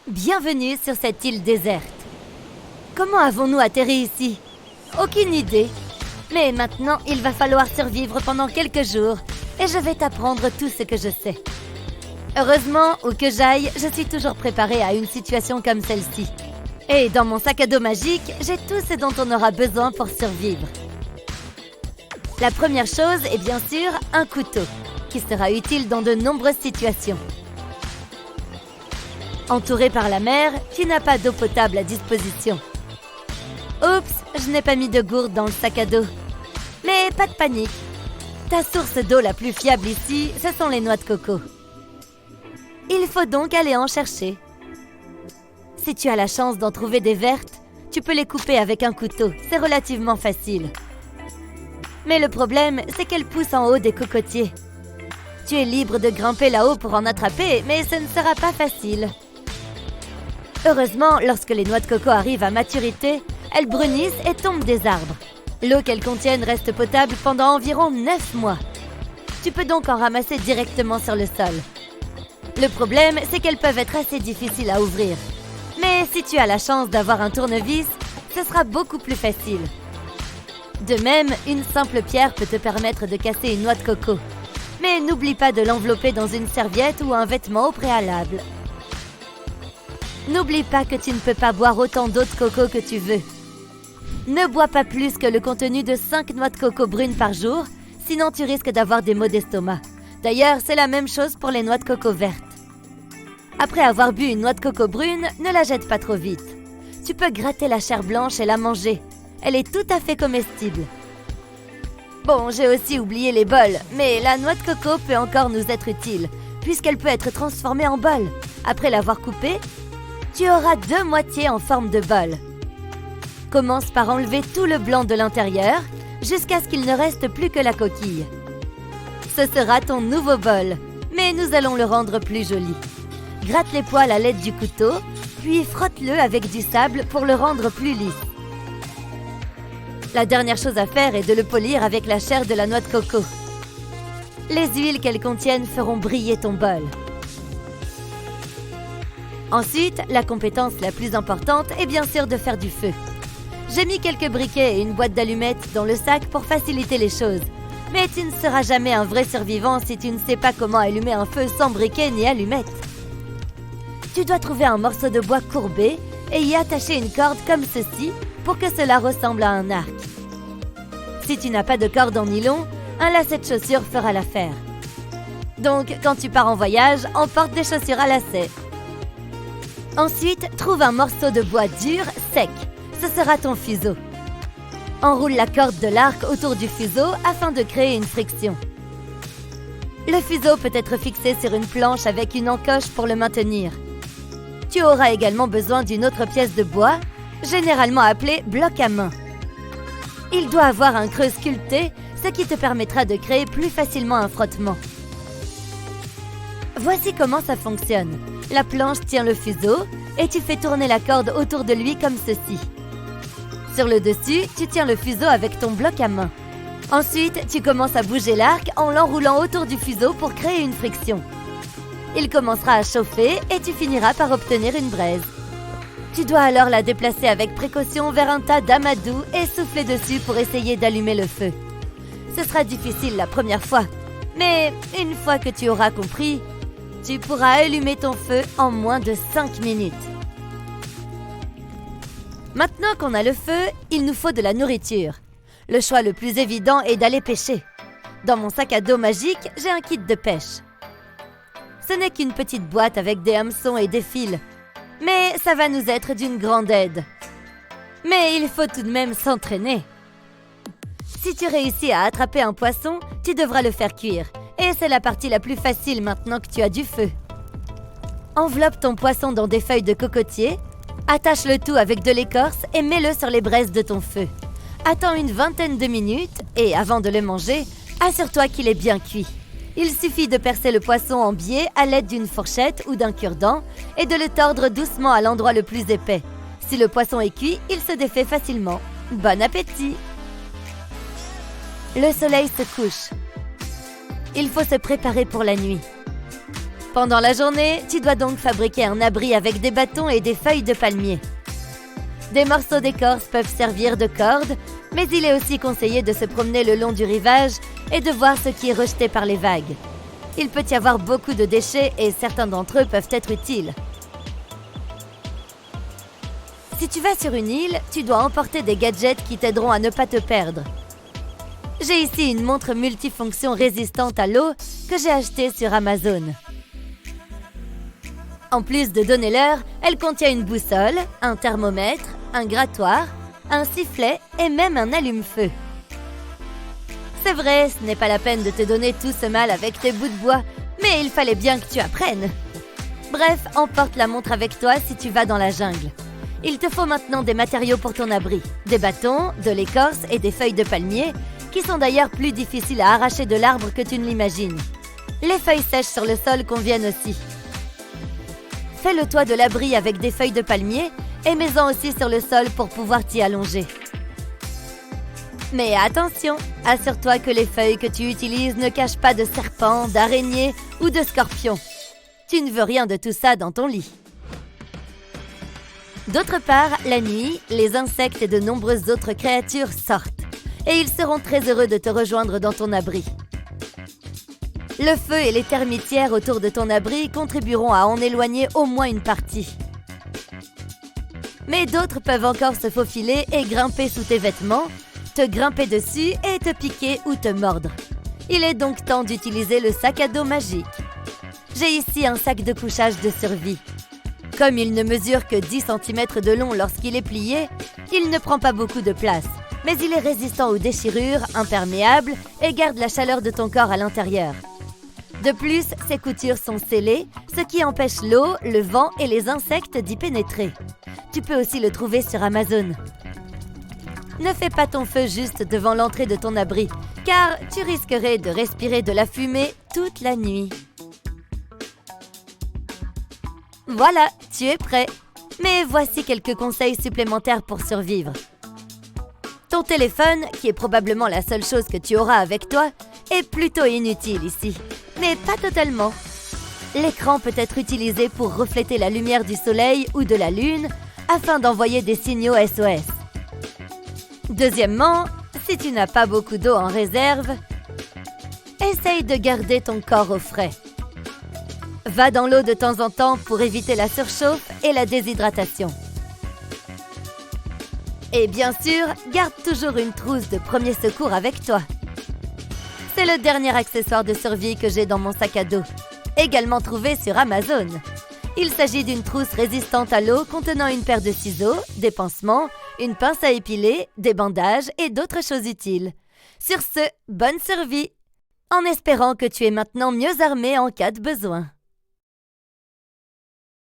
Bienvenue sur cette île déserte. Comment avons-nous atterri ici? Aucune idée. Mais maintenant, il va falloir survivre pendant quelques jours et je vais t'apprendre tout ce que je sais. Heureusement, où que j'aille, je suis toujours préparée à une situation comme celle-ci. Et dans mon sac à dos magique, j'ai tout ce dont on aura besoin pour survivre. La première chose est bien sûr un couteau, qui sera utile dans de nombreuses situations. Entouré par la mer, tu n'as pas d'eau potable à disposition. Oups, je n'ai pas mis de gourde dans le sac à dos. Mais pas de panique. Ta source d'eau la plus fiable ici, ce sont les noix de coco. Il faut donc aller en chercher. Si tu as la chance d'en trouver des vertes, tu peux les couper avec un couteau, c'est relativement facile. Mais le problème, c'est qu'elles poussent en haut des cocotiers. Tu es libre de grimper là-haut pour en attraper, mais ce ne sera pas facile. Heureusement, lorsque les noix de coco arrivent à maturité, elles brunissent et tombent des arbres. L'eau qu'elles contiennent reste potable pendant environ 9 mois. Tu peux donc en ramasser directement sur le sol. Le problème, c'est qu'elles peuvent être assez difficiles à ouvrir. Mais si tu as la chance d'avoir un tournevis, ce sera beaucoup plus facile. De même, une simple pierre peut te permettre de casser une noix de coco. Mais n'oublie pas de l'envelopper dans une serviette ou un vêtement au préalable. N'oublie pas que tu ne peux pas boire autant d'eau de coco que tu veux. Ne bois pas plus que le contenu de 5 noix de coco brunes par jour, sinon tu risques d'avoir des maux d'estomac. D'ailleurs, c'est la même chose pour les noix de coco vertes. Après avoir bu une noix de coco brune, ne la jette pas trop vite. Tu peux gratter la chair blanche et la manger. Elle est tout à fait comestible. Bon, j'ai aussi oublié les bols, mais la noix de coco peut encore nous être utile, puisqu'elle peut être transformée en bol. Après l'avoir coupée, tu auras 2 moitiés en forme de bol. Commence par enlever tout le blanc de l'intérieur, jusqu'à ce qu'il ne reste plus que la coquille. Ce sera ton nouveau bol, mais nous allons le rendre plus joli. Gratte les poils à l'aide du couteau, puis frotte-le avec du sable pour le rendre plus lisse. La dernière chose à faire est de le polir avec la chair de la noix de coco. Les huiles qu'elles contiennent feront briller ton bol. Ensuite, la compétence la plus importante est bien sûr de faire du feu. J'ai mis quelques briquets et une boîte d'allumettes dans le sac pour faciliter les choses. Mais tu ne seras jamais un vrai survivant si tu ne sais pas comment allumer un feu sans briquet ni allumettes. Tu dois trouver un morceau de bois courbé et y attacher une corde comme ceci pour que cela ressemble à un arc. Si tu n'as pas de corde en nylon, un lacet de chaussures fera l'affaire. Donc, quand tu pars en voyage, emporte des chaussures à lacets. Ensuite, trouve un morceau de bois dur, sec. Ce sera ton fuseau. Enroule la corde de l'arc autour du fuseau afin de créer une friction. Le fuseau peut être fixé sur une planche avec une encoche pour le maintenir. Tu auras également besoin d'une autre pièce de bois, généralement appelée bloc à main. Il doit avoir un creux sculpté, ce qui te permettra de créer plus facilement un frottement. Voici comment ça fonctionne. La planche tient le fuseau et tu fais tourner la corde autour de lui comme ceci. Sur le dessus, tu tiens le fuseau avec ton bloc à main. Ensuite, tu commences à bouger l'arc en l'enroulant autour du fuseau pour créer une friction. Il commencera à chauffer et tu finiras par obtenir une braise. Tu dois alors la déplacer avec précaution vers un tas d'amadou et souffler dessus pour essayer d'allumer le feu. Ce sera difficile la première fois, mais une fois que tu auras compris, tu pourras allumer ton feu en moins de 5 minutes. Maintenant qu'on a le feu, il nous faut de la nourriture. Le choix le plus évident est d'aller pêcher. Dans mon sac à dos magique, j'ai un kit de pêche. Ce n'est qu'une petite boîte avec des hameçons et des fils, mais ça va nous être d'une grande aide. Mais il faut tout de même s'entraîner. Si tu réussis à attraper un poisson, tu devras le faire cuire. Et c'est la partie la plus facile maintenant que tu as du feu. Enveloppe ton poisson dans des feuilles de cocotier, attache le tout avec de l'écorce et mets-le sur les braises de ton feu. Attends une vingtaine de minutes et avant de le manger, assure-toi qu'il est bien cuit. Il suffit de percer le poisson en biais à l'aide d'une fourchette ou d'un cure-dent et de le tordre doucement à l'endroit le plus épais. Si le poisson est cuit, il se défait facilement. Bon appétit! Le soleil se couche. Il faut se préparer pour la nuit. Pendant la journée, tu dois donc fabriquer un abri avec des bâtons et des feuilles de palmier. Des morceaux d'écorce peuvent servir de corde, mais il est aussi conseillé de se promener le long du rivage et de voir ce qui est rejeté par les vagues. Il peut y avoir beaucoup de déchets et certains d'entre eux peuvent être utiles. Si tu vas sur une île, tu dois emporter des gadgets qui t'aideront à ne pas te perdre. J'ai ici une montre multifonction résistante à l'eau que j'ai achetée sur Amazon. En plus de donner l'heure, elle contient une boussole, un thermomètre, un grattoir, un sifflet et même un allume-feu. C'est vrai, ce n'est pas la peine de te donner tout ce mal avec tes bouts de bois, mais il fallait bien que tu apprennes. Bref, emporte la montre avec toi si tu vas dans la jungle. Il te faut maintenant des matériaux pour ton abri, des bâtons, de l'écorce et des feuilles de palmier, qui sont d'ailleurs plus difficiles à arracher de l'arbre que tu ne l'imagines. Les feuilles sèches sur le sol conviennent aussi. Fais le toit de l'abri avec des feuilles de palmier et mets-en aussi sur le sol pour pouvoir t'y allonger. Mais attention, assure-toi que les feuilles que tu utilises ne cachent pas de serpents, d'araignées ou de scorpions. Tu ne veux rien de tout ça dans ton lit. D'autre part, la nuit, les insectes et de nombreuses autres créatures sortent. Et ils seront très heureux de te rejoindre dans ton abri. Le feu et les termitières autour de ton abri contribueront à en éloigner au moins une partie. Mais d'autres peuvent encore se faufiler et grimper sous tes vêtements, te grimper dessus et te piquer ou te mordre. Il est donc temps d'utiliser le sac à dos magique. J'ai ici un sac de couchage de survie. Comme il ne mesure que 10 cm de long lorsqu'il est plié, il ne prend pas beaucoup de place, mais il est résistant aux déchirures, imperméable et garde la chaleur de ton corps à l'intérieur. De plus, ses coutures sont scellées, ce qui empêche l'eau, le vent et les insectes d'y pénétrer. Tu peux aussi le trouver sur Amazon. Ne fais pas ton feu juste devant l'entrée de ton abri, car tu risquerais de respirer de la fumée toute la nuit. Voilà, tu es prêt. Mais voici quelques conseils supplémentaires pour survivre. Ton téléphone, qui est probablement la seule chose que tu auras avec toi, est plutôt inutile ici. Mais pas totalement. L'écran peut être utilisé pour refléter la lumière du soleil ou de la lune afin d'envoyer des signaux SOS. Deuxièmement, si tu n'as pas beaucoup d'eau en réserve, essaye de garder ton corps au frais. Va dans l'eau de temps en temps pour éviter la surchauffe et la déshydratation. Et bien sûr, garde toujours une trousse de premier secours avec toi. C'est le dernier accessoire de survie que j'ai dans mon sac à dos, également trouvé sur Amazon. Il s'agit d'une trousse résistante à l'eau contenant une paire de ciseaux, des pansements, une pince à épiler, des bandages et d'autres choses utiles. Sur ce, bonne survie! En espérant que tu es maintenant mieux armé en cas de besoin.